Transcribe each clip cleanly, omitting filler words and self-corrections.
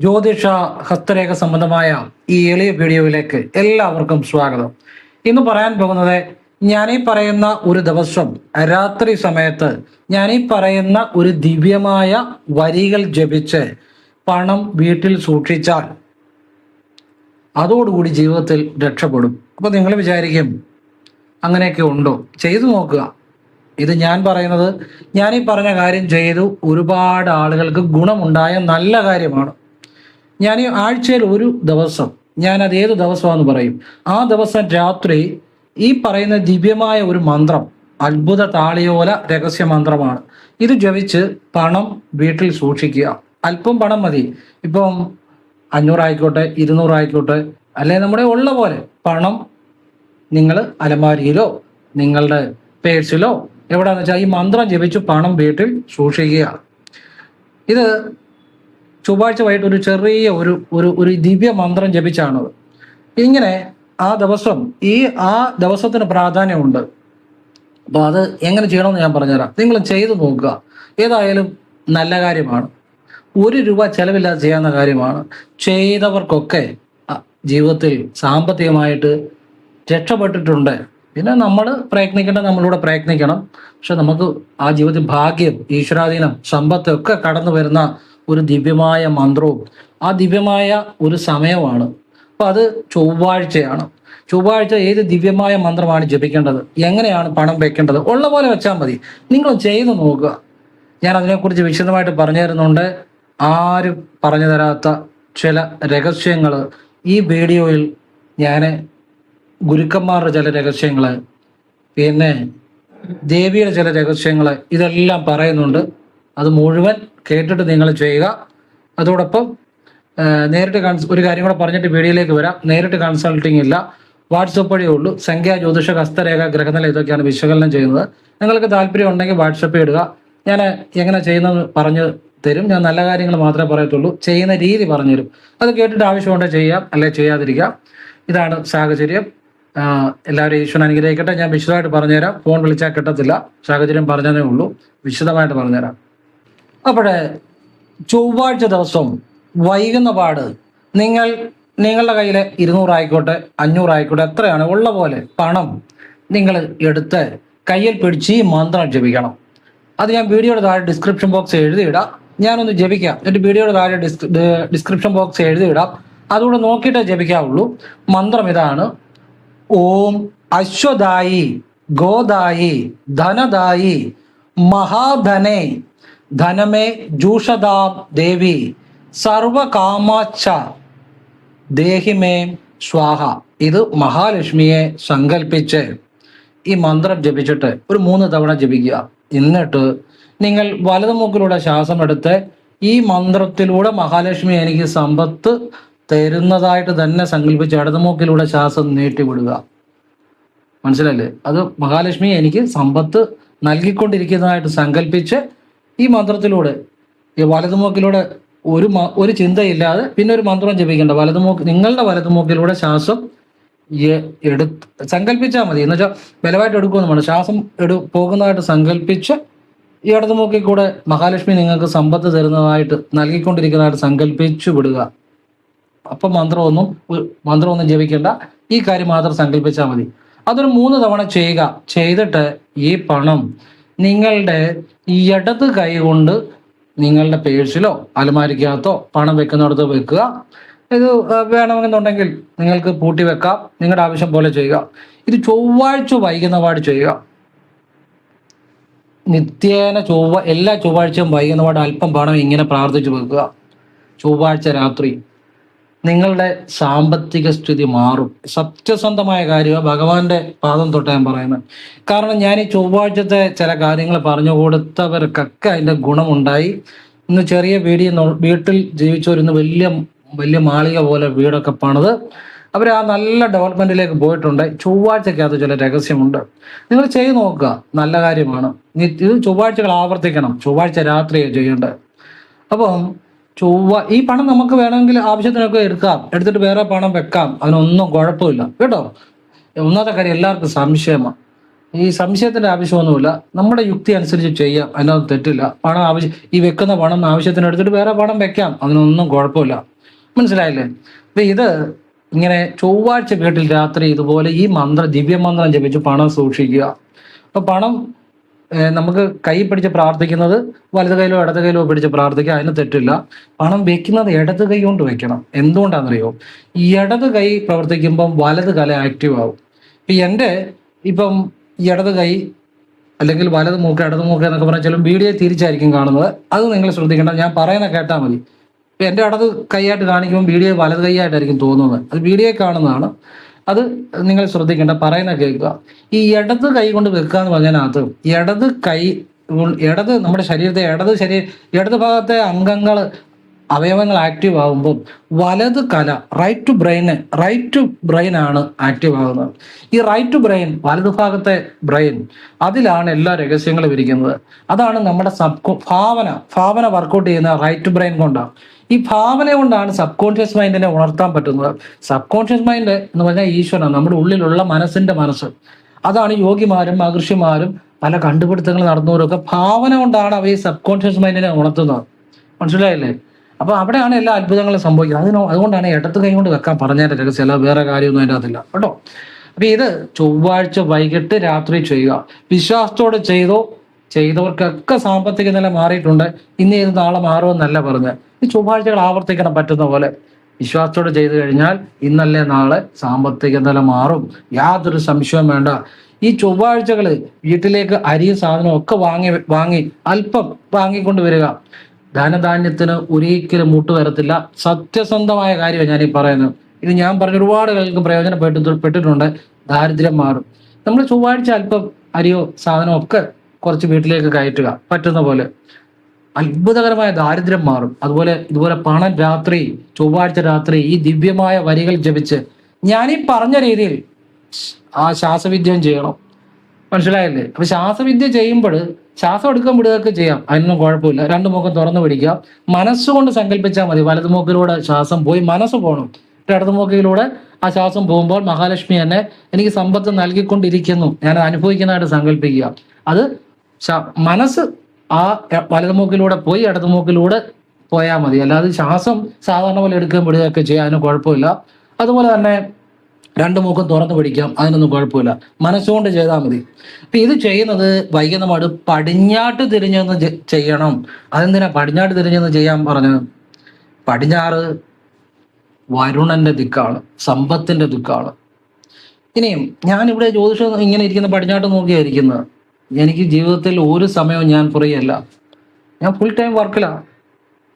ജ്യോതിഷ ഹസ്തരേഖ സംബന്ധമായ ഈ എളിയ വീഡിയോയിലേക്ക് എല്ലാവർക്കും സ്വാഗതം. ഇന്ന് പറയാൻ പോകുന്നത് ഞാനീ പറയുന്ന ഒരു ദിവസം രാത്രി സമയത്ത് ഞാനീ പറയുന്ന ഒരു ദിവ്യമായ വരികൾ ജപിച്ച് പണം വീട്ടിൽ സൂക്ഷിച്ചാൽ അതോടുകൂടി ജീവിതത്തിൽ രക്ഷപ്പെടും. അപ്പോൾ നിങ്ങൾ വിചാരിക്കും അങ്ങനെയൊക്കെ ഉണ്ടോ? ചെയ്തു നോക്കുക. ഇത് ഞാൻ പറയുന്നത്, ഞാനീ പറഞ്ഞ കാര്യം ചെയ്തു ഒരുപാട് ആളുകൾക്ക് ഗുണമുണ്ടായ നല്ല കാര്യമാണ്. ഞാൻ ഈ ആഴ്ചയിൽ ഒരു ദിവസം, ഞാനത് ഏത് ദിവസമാണെന്ന് പറയും, ആ ദിവസം രാത്രി ഈ പറയുന്ന ദിവ്യമായ ഒരു മന്ത്രം, അത്ഭുത താളിയോല രഹസ്യ മന്ത്രമാണ്. ഇത് ജപിച്ച് പണം വീട്ടിൽ സൂക്ഷിക്കുക. അല്പം പണം മതി. ഇപ്പം 500 ആയിക്കോട്ടെ, 200 ആയിക്കോട്ടെ, അല്ലെ നമ്മുടെ ഉള്ള പോലെ പണം നിങ്ങൾ അലമാരിയിലോ നിങ്ങളുടെ പേഴ്സിലോ എവിടെയാണെന്ന് വെച്ചാൽ ഈ മന്ത്രം ജപിച്ച് പണം വീട്ടിൽ സൂക്ഷിക്കുക. ഇത് ചൊവ്വാഴ്ച വൈകിട്ട് ഒരു ചെറിയ ഒരു ദിവ്യ മന്ത്രം ജപിച്ചാണത്. ഇങ്ങനെ ആ ദിവസത്തിന് പ്രാധാന്യമുണ്ട്. അപ്പോൾ അത് എങ്ങനെ ചെയ്യണമെന്ന് ഞാൻ പറഞ്ഞുതരാം. നിങ്ങൾ ചെയ്തു നോക്കുക. ഏതായാലും നല്ല കാര്യമാണ്. 1 രൂപ ചെലവില്ലാതെ ചെയ്യാവുന്ന കാര്യമാണ്. ചെയ്തവർക്കൊക്കെ ജീവിതത്തിൽ സാമ്പത്തികമായിട്ട് രക്ഷപ്പെട്ടിട്ടുണ്ട്. പിന്നെ നമ്മൾ നമ്മളിവിടെ പ്രയത്നിക്കണം. പക്ഷെ നമുക്ക് ആ ജീവിതത്തിൽ ഭാഗ്യം, ഈശ്വരാധീനം, സമ്പത്ത് ഒക്കെ കടന്നു വരുന്ന ഒരു ദിവ്യമായ മന്ത്രവും ആ ദിവ്യമായ ഒരു സമയമാണ്. അപ്പം അത് ചൊവ്വാഴ്ചയാണ്. ചൊവ്വാഴ്ച ഏത് ദിവ്യമായ മന്ത്രമാണ് ജപിക്കേണ്ടത്, എങ്ങനെയാണ് പണം വെക്കേണ്ടത്, ഉള്ള പോലെ വെച്ചാൽ മതി. നിങ്ങൾ ചെയ്തു നോക്കുക. ഞാൻ അതിനെക്കുറിച്ച് വിശദമായിട്ട് പറഞ്ഞു തരുന്നുണ്ട്. ആരും പറഞ്ഞു തരാത്ത ചില രഹസ്യങ്ങൾ ഈ വീഡിയോയിൽ ഞാൻ, ഗുരുക്കന്മാരുടെ ചില രഹസ്യങ്ങൾ, പിന്നെ ദേവിയുടെ ചില രഹസ്യങ്ങൾ, ഇതെല്ലാം പറയുന്നുണ്ട്. അത് മുഴുവൻ കേട്ടിട്ട് നിങ്ങൾ ചെയ്യുക. അതോടൊപ്പം നേരിട്ട് ഒരു കാര്യം കൂടെ പറഞ്ഞിട്ട് വീഡിയോയിലേക്ക് വരാം. നേരിട്ട് കൺസൾട്ടിങ് ഇല്ല, വാട്സപ്പ് വഴിയേ ഉള്ളൂ. സംഖ്യ, ജ്യോതിഷ, ഹസ്തരേഖ, ഗ്രഹനില ഇതൊക്കെയാണ് വിശകലനം ചെയ്യുന്നത്. നിങ്ങൾക്ക് താല്പര്യം ഉണ്ടെങ്കിൽ വാട്സപ്പിൽ ഇടുക. ഞാൻ എങ്ങനെ ചെയ്യുന്നത് പറഞ്ഞു തരും. ഞാൻ നല്ല കാര്യങ്ങൾ മാത്രമേ പറയത്തുള്ളൂ. ചെയ്യുന്ന രീതി പറഞ്ഞു തരും. അത് കേട്ടിട്ട് ആവശ്യമുണ്ടെങ്കിൽ ചെയ്യാം, അല്ലെ ചെയ്യാതിരിക്കാം. ഇതാണ് സാഹചര്യം. എല്ലാവരും ഈശ്വരൻ അനുഗ്രഹിക്കട്ടെ. ഞാൻ വിശദമായിട്ട് പറഞ്ഞുതരാം. ഫോൺ വിളിച്ചാൽ കിട്ടത്തില്ല. സാഹചര്യം പറഞ്ഞതേ ഉള്ളൂ. വിശദമായിട്ട് പറഞ്ഞുതരാം. അപ്പോഴേ ചൊവ്വാഴ്ച ദിവസം വൈകുന്ന പാട് നിങ്ങളുടെ കയ്യിൽ 200 ആയിക്കോട്ടെ, 500 ആയിക്കോട്ടെ, എത്രയാണ് ഉള്ള പോലെ പണം നിങ്ങൾ എടുത്ത് കയ്യിൽ പിടിച്ച് ഈ മന്ത്രം ജപിക്കണം. അത് ഞാൻ വീഡിയോയുടെ താഴെ ഡിസ്ക്രിപ്ഷൻ ബോക്സ് എഴുതിയിടാം. ഞാനൊന്ന് ജപിക്കാം. എന്നിട്ട് വീഡിയോയുടെ താഴെ ഡിസ്ക്രിപ്ഷൻ ബോക്സ് എഴുതിയിടാം. അതുകൂടെ നോക്കിയിട്ടേ ജപിക്കാവുള്ളൂ. മന്ത്രം ഇതാണ്: ഓം അശ്വദായി ഗോദായി ധനദായി മഹാധനേ ധനമേ ജൂഷദാം ദേവി സർവകാമാച്ച ദേഹിമേ സ്വാഹ. ഇത് മഹാലക്ഷ്മിയെ സങ്കല്പിച്ച് ഈ മന്ത്രം ജപിച്ചിട്ട് ഒരു 3 തവണ ജപിക്കുക. എന്നിട്ട് നിങ്ങൾ വലതുമൂക്കിലൂടെ ശ്വാസം എടുത്ത് ഈ മന്ത്രത്തിലൂടെ മഹാലക്ഷ്മി എനിക്ക് സമ്പത്ത് തരുന്നതായിട്ട് തന്നെ സങ്കല്പിച്ച് ഇടതുമൂക്കിലൂടെ ശ്വാസം നീട്ടിവിടുക. മനസ്സിലല്ലേ? അത് മഹാലക്ഷ്മി എനിക്ക് സമ്പത്ത് നൽകിക്കൊണ്ടിരിക്കുന്നതായിട്ട് സങ്കല്പിച്ച് ഈ മന്ത്രത്തിലൂടെ ഈ വലതുമൂക്കിലൂടെ ഒരു ചിന്തയില്ലാതെ പിന്നെ ഒരു മന്ത്രം ജപിക്കേണ്ട. നിങ്ങളുടെ വലതുമൂക്കിലൂടെ ശ്വാസം സങ്കല്പിച്ചാൽ മതി. എന്ന് വെച്ചാൽ ബലമായിട്ട് എടുക്കുമെന്ന് വേണം. ശ്വാസം പോകുന്നതായിട്ട് സങ്കല്പിച്ച് ഈ ഇടതുമൂക്കിൽ കൂടെ മഹാലക്ഷ്മി നിങ്ങൾക്ക് സമ്പത്ത് തരുന്നതായിട്ട് നൽകിക്കൊണ്ടിരിക്കുന്നതായിട്ട് സങ്കല്പിച്ചു വിടുക. അപ്പം മന്ത്രമൊന്നും ജപിക്കേണ്ട. ഈ കാര്യം മാത്രം സങ്കല്പിച്ചാൽ മതി. അതൊരു 3 തവണ ചെയ്യുക. ചെയ്തിട്ട് ഈ പണം നിങ്ങളുടെ ഇടത് കൈ കൊണ്ട് നിങ്ങളുടെ പേഴ്സിലോ അലമാരിക്കകത്തോ പണം വെക്കുന്നിടത്ത് വെക്കുക. ഇത് വേണമെന്നുണ്ടെങ്കിൽ നിങ്ങൾക്ക് പൂട്ടി വെക്കാം. നിങ്ങളുടെ ആവശ്യം പോലെ ചെയ്യുക. ഇത് ചൊവ്വാഴ്ച വൈകുന്നപാട് ചെയ്യുക. നിത്യേന എല്ലാ ചൊവ്വാഴ്ചയും വൈകുന്നപാട് അല്പം പണം ഇങ്ങനെ പ്രാർത്ഥിച്ചു വെക്കുക. ചൊവ്വാഴ്ച രാത്രി നിങ്ങളുടെ സാമ്പത്തിക സ്ഥിതി മാറും. സത്യസന്ധമായ കാര്യമാണ്. ഭഗവാന്റെ പാദം തൊട്ട് ഞാൻ പറയുന്നത്. കാരണം ഞാൻ ഈ ചൊവ്വാഴ്ചത്തെ ചില കാര്യങ്ങൾ പറഞ്ഞു കൊടുത്തവർക്കൊക്കെ അതിൻ്റെ ഗുണമുണ്ടായി. ഇന്ന് ചെറിയ വീട്ടിൽ ജീവിച്ചവരിന്ന് വലിയ വലിയ മാളിക പോലെ വീടൊക്കെ പണിത് അവർ ആ നല്ല ഡെവലപ്മെന്റിലേക്ക് പോയിട്ടുണ്ട്. ചൊവ്വാഴ്ചക്കകത്ത് ചില രഹസ്യമുണ്ട്. നിങ്ങൾ ചെയ്തു നോക്കുക. നല്ല കാര്യമാണ്. ഇത് ചൊവ്വാഴ്ചകൾ ആവർത്തിക്കണം. ചൊവ്വാഴ്ച രാത്രിയാണ് ചെയ്യേണ്ടത്. അപ്പം ഈ പണം നമുക്ക് വേണമെങ്കിൽ ആവശ്യത്തിനൊക്കെ എടുത്തിട്ട് വേറെ പണം വെക്കാം. അതിനൊന്നും കുഴപ്പമില്ല കേട്ടോ. ഒന്നാമത്തെ കാര്യം, എല്ലാവർക്കും സംശയമാണ്. ഈ സംശയത്തിന്റെ ആവശ്യമൊന്നുമില്ല. നമ്മുടെ യുക്തി അനുസരിച്ച് ചെയ്യാം, അതിനകത്ത് തെറ്റില്ല. പണം ആവശ്യം, ഈ വെക്കുന്ന പണം ആവശ്യത്തിന് എടുത്തിട്ട് വേറെ പണം വെക്കാം, അതിനൊന്നും കുഴപ്പമില്ല. മനസ്സിലായില്ലേ? അപ്പൊ ഇത് ഇങ്ങനെ ചൊവ്വാഴ്ച വീട്ടിൽ രാത്രി ഇതുപോലെ ഈ ദിവ്യമന്ത്രം ജപിച്ച് പണം സൂക്ഷിക്കുക. അപ്പൊ പണം നമുക്ക് കൈ പിടിച്ച് പ്രാർത്ഥിക്കുന്നത് വലത് കൈയിലോ ഇടത് കൈയിലോ പിടിച്ച് പ്രാർത്ഥിക്കുക, അതിന് തെറ്റില്ല. പണം വെക്കുന്നത് ഇടത് കൈ കൊണ്ട് വെക്കണം. എന്തുകൊണ്ടാണെന്നറിയോ? ഈ ഇടത് കൈ പ്രവർത്തിക്കുമ്പം വലത് കല ആക്റ്റീവ് ആവും. ഇപ്പം ഇടത് കൈ അല്ലെങ്കിൽ വലത് മൂക്ക് ഇടത് മൂക്ക് എന്നൊക്കെ പറഞ്ഞാൽ ചില വീഡിയോ തിരിച്ചായിരിക്കും കാണുന്നത്. അത് നിങ്ങൾ ശ്രദ്ധിക്കേണ്ട, ഞാൻ പറയുന്ന കേട്ടാൽ മതി. ഇപ്പം എൻ്റെ ഇടത് കൈയായിട്ട് കാണിക്കുമ്പോൾ വീഡിയോ വലത് കൈയായിട്ടായിരിക്കും തോന്നുന്നത്. അത് വീഡിയോ കാണുന്നതാണ്. അത് നിങ്ങൾ ശ്രദ്ധിക്കേണ്ട, പറയുന്ന കേൾക്കുക. ഈ ഇടത് കൈ കൊണ്ട് വെക്കുക എന്ന് പറഞ്ഞതിനകത്ത് നമ്മുടെ ശരീരത്തെ ഇടത് ഭാഗത്തെ അവയവങ്ങൾ ആക്റ്റീവ് ആകുമ്പോൾ വലത് കല റൈറ്റ് ടു ബ്രെയിൻ ആണ് ആക്റ്റീവ് ആകുന്നത്. ഈ റൈറ്റ് ടു ബ്രെയിൻ, വലതു ഭാഗത്തെ ബ്രെയിൻ, അതിലാണ് എല്ലാ രഹസ്യങ്ങളും ഇരിക്കുന്നത്. അതാണ് നമ്മുടെ ഭാവന വർക്കൗട്ട് ചെയ്യുന്ന റൈറ്റ് ബ്രെയിൻ കൊണ്ടാണ്. ഈ ഭാവന കൊണ്ടാണ് സബ് കോൺഷ്യസ് മൈൻഡിനെ ഉണർത്താൻ പറ്റുന്നത്. സബ് കോൺഷ്യസ് മൈൻഡ് എന്ന് പറഞ്ഞാൽ ഈശ്വരൻ, നമ്മുടെ ഉള്ളിലുള്ള മനസ്സ്. അതാണ് യോഗിമാരും മഹർഷിമാരും പല കണ്ടുപിടുത്തങ്ങൾ നടന്നവരൊക്കെ ഭാവന കൊണ്ടാണ് അവർ ഈ സബ് കോൺഷ്യസ് മൈൻഡിനെ ഉണർത്തുന്നത്. മനസ്സിലായില്ലേ? അപ്പൊ അവിടെയാണ് എല്ലാ അത്ഭുതങ്ങളും സംഭവിക്കുന്നത്. അതുകൊണ്ടാണ് ഇടത്ത് കൈ കൊണ്ട് വെക്കാൻ പറഞ്ഞതിന്റെ രഹസ്യം, അല്ല വേറെ കാര്യമൊന്നും അതിൻ്റെ അതില്ല കേട്ടോ. അപ്പൊ ഇത് ചൊവ്വാഴ്ച വൈകിട്ട് രാത്രി ചെയ്യുക. വിശ്വാസത്തോടെ ചെയ്തവർക്കൊക്കെ സാമ്പത്തിക നില മാറിയിട്ടുണ്ട്. ഇന്ന് ഇത് നാളെ മാറുമെന്നല്ല പറഞ്ഞത്. ഈ ചൊവ്വാഴ്ചകൾ ആവർത്തിക്കണം പറ്റുന്ന പോലെ. വിശ്വാസത്തോടെ ചെയ്തു കഴിഞ്ഞാൽ ഇന്നല്ലേ നാളെ സാമ്പത്തിക നില മാറും, യാതൊരു സംശയവും വേണ്ട. ഈ ചൊവ്വാഴ്ചകൾ വീട്ടിലേക്ക് അരിയും സാധനവും ഒക്കെ വാങ്ങി അല്പം വാങ്ങിക്കൊണ്ട് വരിക. ധനധാന്യത്തിന് ഒരിക്കലും മുട്ട് വരത്തില്ല. സത്യസന്ധമായ കാര്യമാണ് ഞാൻ ഈ പറയുന്നത്. ഇത് ഞാൻ പറഞ്ഞ ഒരുപാട് ആൾക്ക് പ്രയോജനപ്പെട്ടിട്ടുണ്ട്. ദാരിദ്ര്യം മാറും. നമ്മൾ ചൊവ്വാഴ്ച അല്പം അരിയോ സാധനമോ ഒക്കെ കുറച്ച് വീട്ടിലേക്ക് കയറ്റുക പറ്റുന്ന പോലെ. അത്ഭുതകരമായ ദാരിദ്ര്യം മാറും. ഇതുപോലെ പണം ചൊവ്വാഴ്ച രാത്രി ഈ ദിവ്യമായ വരികൾ ജപിച്ച് ഞാനീ പറഞ്ഞ രീതിയിൽ ആ ശ്വാസവിദ്യം ചെയ്യണം. മനസ്സിലായില്ലേ? അപ്പൊ ശ്വാസവിദ്യ ചെയ്യുമ്പോൾ ശ്വാസം എടുക്കാൻ വിടുകയൊക്കെ ചെയ്യാം, അതിനൊന്നും കുഴപ്പമില്ല. രണ്ട് മൂക്കും തുറന്നു പിടിക്കുക. മനസ്സുകൊണ്ട് സങ്കല്പിച്ചാൽ മതി. വലതു മൂക്കിലൂടെ ശ്വാസം പോയി മനസ്സ് പോകണം. ഇടതു മൂക്കിലൂടെ ആ ശ്വാസം പോകുമ്പോൾ മഹാലക്ഷ്മി എന്നെ എനിക്ക് സമ്പത്ത് നൽകിക്കൊണ്ടിരിക്കുന്നു, ഞാൻ അനുഭവിക്കുന്നതായിട്ട് സങ്കല്പിക്കുക. അത് മനസ്സ് ആ വലതുമൂക്കിലൂടെ പോയി ഇടതുമൂക്കിലൂടെ പോയാൽ മതി. അല്ലാതെ ശ്വാസം സാധാരണ പോലെ എടുക്കുകയും വിടുകയൊക്കെ ചെയ്യാം, അതിന് കുഴപ്പമില്ല. അതുപോലെ തന്നെ രണ്ട് മൂക്കും തുറന്നു പിടിക്കാം, അതിനൊന്നും കുഴപ്പമില്ല. മനസ്സുകൊണ്ട് ചെയ്താൽ മതി. അപ്പൊ ഇത് ചെയ്യുന്നത് വൈകുന്നപാട് പടിഞ്ഞാട്ട് തിരിഞ്ഞെന്ന് ചെയ്യണം. അതെന്തിനാ പടിഞ്ഞാട്ട് തിരിഞ്ഞെന്ന് ചെയ്യാൻ പറഞ്ഞത്? പടിഞ്ഞാറ് വരുണന്റെ ദിക്കാണ്, സമ്പത്തിന്റെ ദിക്കാണ്. ഇനിയും ഞാനിവിടെ ജ്യോതിഷം ഇങ്ങനെ ഇരിക്കുന്ന പടിഞ്ഞാട്ട് നോക്കിയായിരിക്കുന്നത്. എനിക്ക് ജീവിതത്തിൽ ഒരു സമയവും ഞാൻ ഫ്രീ അല്ല. ഞാൻ ഫുൾ ടൈം വർക്കിലാണ്.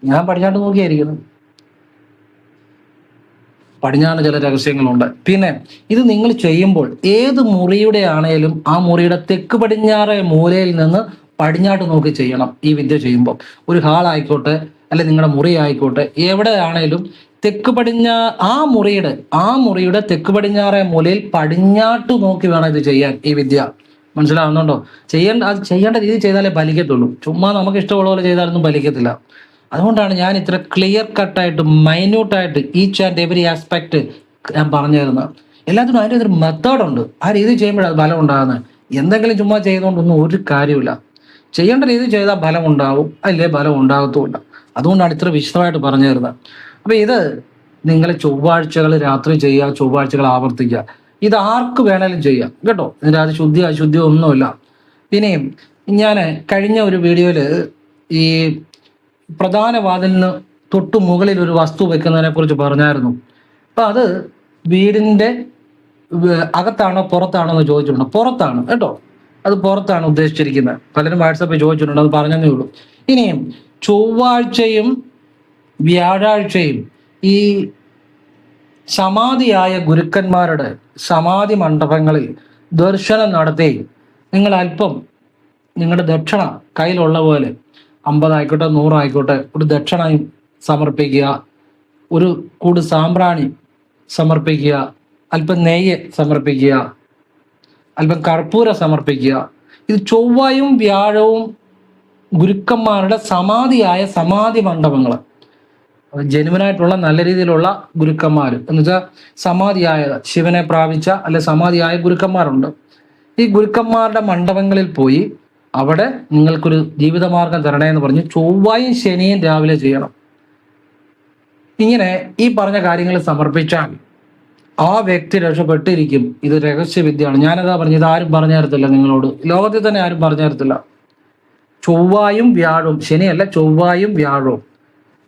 ഞാൻ പടിഞ്ഞാട്ട് നോക്കിയായിരിക്കുന്നത്. പടിഞ്ഞാറ് ചില രഹസ്യങ്ങളുണ്ട്. പിന്നെ ഇത് നിങ്ങൾ ചെയ്യുമ്പോൾ ഏത് മുറിയുടെ ആണേലും ആ മുറിയുടെ തെക്ക് പടിഞ്ഞാറേ മൂലയിൽ നിന്ന് പടിഞ്ഞാട്ട് നോക്കി ചെയ്യണം. ഈ വിദ്യ ചെയ്യുമ്പോൾ ഒരു ഹാൾ ആയിക്കോട്ടെ, അല്ലെ നിങ്ങളുടെ മുറി ആയിക്കോട്ടെ, എവിടെ ആണേലും ആ മുറിയുടെ തെക്ക് പടിഞ്ഞാറേ മൂലയിൽ പടിഞ്ഞാട്ട് നോക്കി വേണം ഇത് ചെയ്യാൻ. ഈ വിദ്യ മനസ്സിലാവുന്നുണ്ടോ? ചെയ്യേണ്ട രീതി ചെയ്താലേ ഫലിക്കത്തുള്ളൂ. ചുമ്മാ നമുക്ക് ഇഷ്ടമുള്ള പോലെ ചെയ്താലൊന്നും ഫലിക്കത്തില്ല. അതുകൊണ്ടാണ് ഞാൻ ഇത്ര ക്ലിയർ കട്ടായിട്ട് മൈന്യൂട്ടായിട്ട് ഈച്ച് ആൻഡ് എവറി ആസ്പെക്ട് ഞാൻ പറഞ്ഞു തരുന്നത്. എല്ലാത്തിനും അതിൻ്റെ ഒരു മെത്തേഡുണ്ട്. ആ രീതി ചെയ്യുമ്പോഴാണ് ഫലം ഉണ്ടാകുന്നത്. എന്തെങ്കിലും ചുമ്മാ ചെയ്തുകൊണ്ടൊന്നും ഒരു കാര്യമില്ല. ചെയ്യേണ്ട രീതി ചെയ്താൽ ഫലം ഉണ്ടാവും, അല്ലേ ഫലം ഉണ്ടാകത്തുമില്ല. അതുകൊണ്ടാണ് ഇത്ര വിശദമായിട്ട് പറഞ്ഞു തരുന്നത്. അപ്പൊ ഇത് നിങ്ങൾ ചൊവ്വാഴ്ചകൾ രാത്രി ചെയ്യുക, ചൊവ്വാഴ്ചകൾ ആവർത്തിക്കുക. ഇത് ആർക്ക് വേണേലും ചെയ്യാം കേട്ടോ. ഇതിൻ്റെ അത് അശുദ്ധിയോ ഒന്നുമില്ല. പിന്നെയും ഞാൻ കഴിഞ്ഞ ഒരു വീഡിയോയിൽ ഈ പ്രധാന വാതിലിന് തൊട്ടു മുകളിൽ ഒരു വസ്തു വെക്കുന്നതിനെ കുറിച്ച് പറഞ്ഞായിരുന്നു. അപ്പൊ അത് വീടിന്റെ അകത്താണോ പുറത്താണോ എന്ന് ചോദിച്ചിട്ടുണ്ട്. പുറത്താണ് കേട്ടോ, അത് പുറത്താണ് ഉദ്ദേശിച്ചിരിക്കുന്നത്. പലരും വാട്സാപ്പിൽ ചോദിച്ചിട്ടുണ്ട്, അത് പറഞ്ഞതേ ഉള്ളൂ. ഇനിയും ചൊവ്വാഴ്ചയും വ്യാഴാഴ്ചയും ഈ സമാധിയായ ഗുരുക്കന്മാരുടെ സമാധി മണ്ഡപങ്ങളിൽ ദർശനം നടത്തി നിങ്ങൾ അല്പം നിങ്ങളുടെ ദക്ഷിണ കയ്യിലുള്ള പോലെ 50 ആയിക്കോട്ടെ 100 ആയിക്കോട്ടെ ഒരു ദക്ഷിണയും സമർപ്പിക്കുക. ഒരു കൂട് സാമ്പ്രാണി സമർപ്പിക്കുക, അല്പം നെയ്യ് സമർപ്പിക്കുക, അല്പം കർപ്പൂരം സമർപ്പിക്കുക. ഇത് ചൊവ്വയും വ്യാഴവും ഗുരുക്കന്മാരുടെ സമാധിയായ സമാധി മണ്ഡപങ്ങൾ, ജനുവനായിട്ടുള്ള നല്ല രീതിയിലുള്ള ഗുരുക്കന്മാർ എന്ന് വെച്ചാൽ സമാധിയായ ശിവനെ പ്രാപിച്ച അല്ലെ സമാധിയായ ഗുരുക്കന്മാരുണ്ട്. ഈ ഗുരുക്കന്മാരുടെ മണ്ഡപങ്ങളിൽ പോയി അവിടെ നിങ്ങൾക്കൊരു ജീവിതമാർഗം തരണേ എന്ന് പറഞ്ഞ് ചൊവ്വയും ശനിയും രാവിലെ ചെയ്യണം. ഇങ്ങനെ ഈ പറഞ്ഞ കാര്യങ്ങൾ സമർപ്പിച്ചാൽ ആ വ്യക്തി രക്ഷപ്പെട്ടിരിക്കും. ഇത് രഹസ്യവിദ്യയാണ്. ഞാനതാ പറഞ്ഞു, ഇത് ആരും പറഞ്ഞു തരത്തില്ല നിങ്ങളോട്, ലോകത്തിൽ തന്നെ ആരും പറഞ്ഞു തരത്തില്ല. ചൊവ്വായും വ്യാഴവും, ശനിയല്ല ചൊവ്വായും വ്യാഴവും.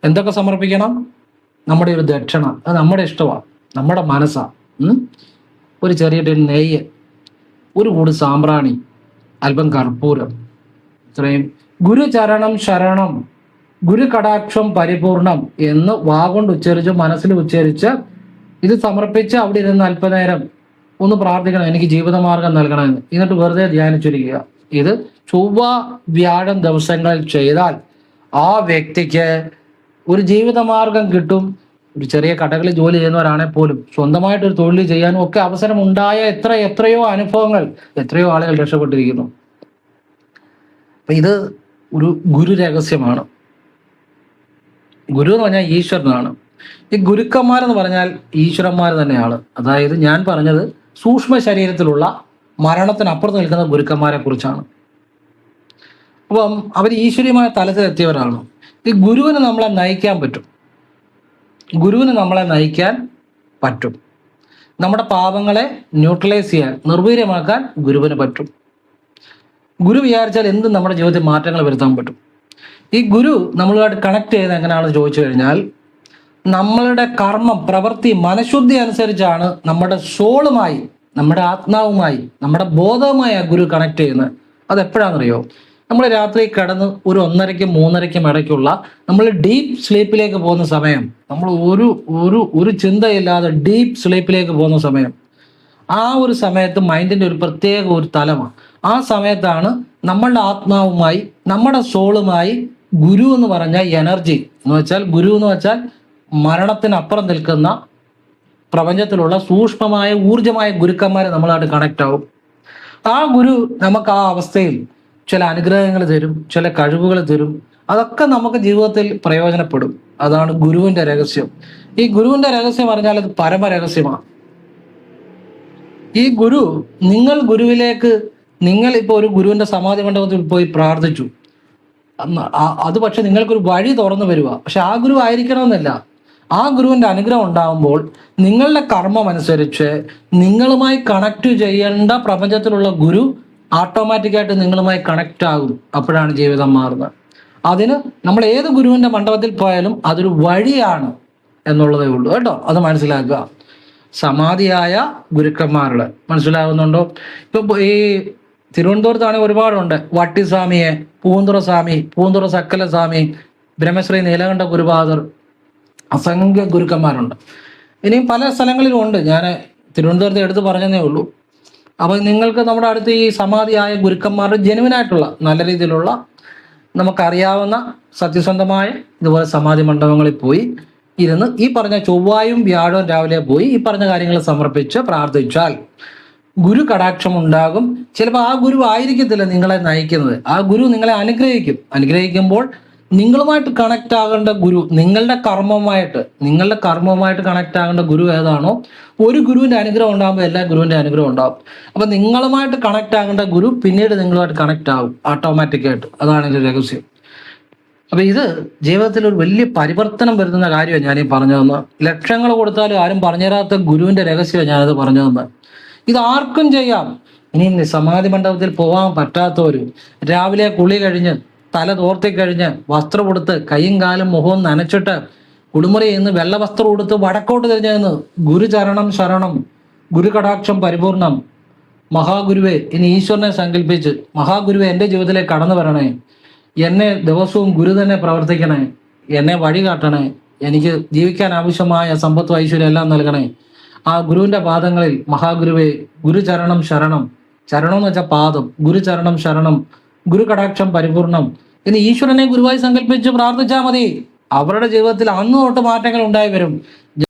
എന്തൊക്കെ സമർപ്പിക്കണം? നമ്മുടെ ഒരു ദക്ഷിണ, അത് നമ്മുടെ ഇഷ്ടമാണ്, നമ്മുടെ മനസ്സാണ്. ഒരു ചെറിയ നെയ്യ്, ഒരു കൂട് സാമ്പ്രാണി, അല്പം കർപ്പൂരം, ഇത്രയും. ഗുരുചരണം ശരണം, ഗുരു കടാക്ഷം പരിപൂർണം എന്ന് വാഗൊണ്ട് ഉച്ചരിച്ച് മനസ്സിൽ ഉച്ചരിച്ച് ഇത് സമർപ്പിച്ച് അവിടെ ഇരുന്ന് അല്പനേരം ഒന്ന് പ്രാർത്ഥിക്കണം, എനിക്ക് ജീവിതമാർഗം നൽകണമെന്ന്. എന്നിട്ട് വെറുതെ ധ്യാനിച്ചിരിക്കുക. ഇത് ചൊവ്വ വ്യാഴം ദിവസങ്ങളിൽ ചെയ്താൽ ആ വ്യക്തിക്ക് ഒരു ജീവിതമാർഗം കിട്ടും. ഒരു ചെറിയ കടകളിൽ ജോലി ചെയ്യുന്നവരാണെങ്കിൽ പോലും സ്വന്തമായിട്ടൊരു തൊഴിൽ ചെയ്യാനും ഒക്കെ അവസരം ഉണ്ടായ എത്രയോ അനുഭവങ്ങൾ, എത്രയോ ആളുകൾ രക്ഷപ്പെട്ടിരിക്കുന്നു. അപ്പൊ ഇത് ഒരു ഗുരു രഹസ്യമാണ്. ഗുരു എന്ന് പറഞ്ഞാൽ ഈശ്വരനാണ്. ഈ ഗുരുക്കന്മാരെന്ന് പറഞ്ഞാൽ ഈശ്വരന്മാർ തന്നെയാണ്. അതായത് ഞാൻ പറഞ്ഞത് സൂക്ഷ്മ ശരീരത്തിലുള്ള മരണത്തിനപ്പുറത്ത് നിൽക്കുന്ന ഗുരുക്കന്മാരെ കുറിച്ചാണ്. അപ്പം അവർ ഈശ്വരീയമായ തലത്തിലെത്തിയവരാണ്. ഈ ഗുരുവിന് നമ്മളെ നയിക്കാൻ പറ്റും. ഗുരുവിന് നമ്മളെ നയിക്കാൻ പറ്റും. നമ്മുടെ പാപങ്ങളെ ന്യൂട്രലൈസ് ചെയ്യാൻ, നിർവീര്യമാക്കാൻ ഗുരുവിന് പറ്റും. ഗുരു വിചാരിച്ചാൽ എന്തും നമ്മുടെ ജീവിതത്തിൽ മാറ്റങ്ങൾ വരുത്താൻ പറ്റും. ഈ ഗുരു നമ്മളുമായിട്ട് കണക്ട് ചെയ്യുന്നത് എങ്ങനെയാണെന്ന് ചോദിച്ചു കഴിഞ്ഞാൽ, നമ്മളുടെ കർമ്മം, പ്രവൃത്തി, മനഃശുദ്ധി അനുസരിച്ചാണ് നമ്മുടെ സോളുമായി, നമ്മുടെ ആത്മാവുമായി, നമ്മുടെ ബോധവുമായി ആ ഗുരു കണക്ട് ചെയ്യുന്നത്. അതെപ്പോഴാണെന്നറിയോ? നമ്മൾ രാത്രി കിടന്ന് ഒരു 1:30-ക്കും 3:30-ക്കും ഇടയ്ക്കുള്ള നമ്മൾ ഡീപ്പ് സ്ലീപ്പിലേക്ക് പോകുന്ന സമയം, നമ്മൾ ഒരു ചിന്തയില്ലാതെ ഡീപ്പ് സ്ലീപ്പിലേക്ക് പോകുന്ന സമയം, ആ ഒരു സമയത്ത് മൈൻഡിന്റെ ഒരു പ്രത്യേക ഒരു തലമാണ്. ആ സമയത്താണ് നമ്മളുടെ ആത്മാവുമായി, നമ്മുടെ സോളുമായി ഗുരു എന്ന് പറഞ്ഞ എനർജി എന്ന് വെച്ചാൽ, ഗുരു എന്ന് വെച്ചാൽ മരണത്തിനപ്പുറം നിൽക്കുന്ന പ്രപഞ്ചത്തിലുള്ള സൂക്ഷ്മമായ ഊർജമായ ഗുരുക്കന്മാരെ നമ്മളായിട്ട് കണക്ട് ആവും. ആ ഗുരു നമുക്ക് ആ അവസ്ഥയിൽ ചില അനുഗ്രഹങ്ങൾ തരും, ചില കഴിവുകൾ തരും. അതൊക്കെ നമുക്ക് ജീവിതത്തിൽ പ്രയോജനപ്പെടും. അതാണ് ഗുരുവിന്റെ രഹസ്യം. ഈ ഗുരുവിന്റെ രഹസ്യം പറഞ്ഞാൽ അത് പരമരഹസ്യമാണ്. ഈ ഗുരു, നിങ്ങൾ ഇപ്പോൾ ഒരു ഗുരുവിന്റെ സമാധി മണ്ഡപത്തിൽ പോയി പ്രാർത്ഥിച്ചു, അത് പക്ഷെ നിങ്ങൾക്കൊരു വഴി തുറന്നു വരിക. പക്ഷെ ആ ഗുരു ആയിരിക്കണമെന്നില്ല. ആ ഗുരുവിന്റെ അനുഗ്രഹം ഉണ്ടാകുമ്പോൾ നിങ്ങളുടെ കർമ്മം അനുസരിച്ച് നിങ്ങളുമായി കണക്ട് ചെയ്യേണ്ട പ്രപഞ്ചത്തിലുള്ള ഗുരു ഓട്ടോമാറ്റിക്കായിട്ട് നിങ്ങളുമായി കണക്റ്റ് ആകും. അപ്പോഴാണ് ജീവിതം മാറുന്നത്. അതിന് നമ്മൾ ഏത് ഗുരുവിന്റെ മണ്ഡപത്തിൽ പോയാലും അതൊരു വഴിയാണ് എന്നുള്ളതേ ഉള്ളൂ കേട്ടോ. അത് മനസ്സിലാക്കുക. സമാധിയായ ഗുരുക്കന്മാരുടെ മനസ്സിലാകുന്നുണ്ടോ? ഇപ്പൊ ഈ തിരുവനന്തപുരത്താണെങ്കിൽ ഒരുപാടുണ്ട്. വട്ടിസ്വാമിയെ, പൂന്തുറ സക്കല സ്വാമി, ബ്രഹ്മശ്രീ നീലകണ്ഠ ഗുരുപാദർ, അസംഖ്യ ഗുരുക്കന്മാരുണ്ട്. ഇനിയും പല സ്ഥലങ്ങളിലും ഉണ്ട്. ഞാൻ തിരുവനന്തപുരത്ത് എടുത്ത് പറഞ്ഞതേ ഉള്ളൂ. അപ്പോൾ നിങ്ങൾക്ക് നമ്മുടെ അടുത്ത് ഈ സമാധിയായ ഗുരുക്കന്മാരുടെ ജെനുവിനായിട്ടുള്ള നല്ല രീതിയിലുള്ള നമുക്കറിയാവുന്ന സത്യസന്ധമായ ഇതുപോലെ സമാധി മണ്ഡപങ്ങളിൽ പോയി ഇരുന്ന് ഈ പറഞ്ഞ ചൊവ്വായും വ്യാഴവും രാവിലെ പോയി ഈ പറഞ്ഞ കാര്യങ്ങൾ സമർപ്പിച്ച് പ്രാർത്ഥിച്ചാൽ ഗുരു കടാക്ഷം ഉണ്ടാകും. ചിലപ്പോൾ ആ ഗുരു ആയിരിക്കത്തില്ല നിങ്ങളെ നയിക്കുന്നത്, ആ ഗുരു നിങ്ങളെ അനുഗ്രഹിക്കുമ്പോൾ നിങ്ങളുമായിട്ട് കണക്ട് ആകേണ്ട ഗുരു, നിങ്ങളുടെ കർമ്മവുമായിട്ട് കണക്ട് ആകേണ്ട ഗുരു ഏതാണോ, ഒരു ഗുരുവിന്റെ അനുഗ്രഹം ഉണ്ടാകുമ്പോൾ എല്ലാ ഗുരുവിന്റെ അനുഗ്രഹം ഉണ്ടാകും. അപ്പൊ നിങ്ങളുമായിട്ട് കണക്ട് ആകേണ്ട ഗുരു പിന്നീട് നിങ്ങളുമായിട്ട് കണക്ട് ആകും ഓട്ടോമാറ്റിക്കായിട്ട്. അതാണ് ഇതിന്റെ രഹസ്യം. അപ്പൊ ഇത് ജീവിതത്തിൽ ഒരു വലിയ പരിവർത്തനം വരുത്തുന്ന കാര്യമാണ് ഞാനീ പറഞ്ഞു തന്നത്. ലക്ഷങ്ങൾ കൊടുത്താലും ആരും പറഞ്ഞു തരാത്ത ഗുരുവിന്റെ രഹസ്യമാണ് ഞാനത് പറഞ്ഞു തന്നത്. ഇത് ആർക്കും ചെയ്യാം. ഇനി സമാധി മണ്ഡപത്തിൽ പോകാൻ പറ്റാത്തവര് രാവിലെ കുളി കഴിഞ്ഞ് തല തോർത്തി കഴിഞ്ഞ് വസ്ത്രം കൊടുത്ത് കൈയും കാലും മുഖവും നനച്ചിട്ട് കുളിമുറിയിൽ നിന്ന് വെള്ള വസ്ത്രം കൊടുത്ത് വടക്കോട്ട് തിരിഞ്ഞു ഗുരുചരണം ശരണം, ഗുരു കടാക്ഷം പരിപൂർണം, മഹാഗുരുവെ, ഇനി ഈശ്വരനെ സങ്കല്പിച്ച്, മഹാഗുരുവെ എൻ്റെ ജീവിതത്തിലേക്ക് കടന്നു വരണേ, എന്നെ ദിവസവും ഗുരു തന്നെ പ്രവർത്തിക്കണേ, എന്നെ വഴി കാട്ടണേ, എനിക്ക് ജീവിക്കാൻ ആവശ്യമായ സമ്പത്തും ഐശ്വര്യം എല്ലാം നൽകണേ. ആ ഗുരുവിന്റെ പാദങ്ങളിൽ മഹാഗുരുവെ ഗുരുചരണം ശരണം, ചരണം എന്ന് വെച്ചാൽ പാദം, ഗുരുചരണം ശരണം, ഗുരു കടാക്ഷം പരിപൂർണം എന്ന് ഈശ്വരനെ ഗുരുവായി സങ്കല്പിച്ച് പ്രാർത്ഥിച്ചാൽ മതി. അവരുടെ ജീവിതത്തിൽ അന്ന് തൊട്ട് മാറ്റങ്ങൾ ഉണ്ടായി വരും.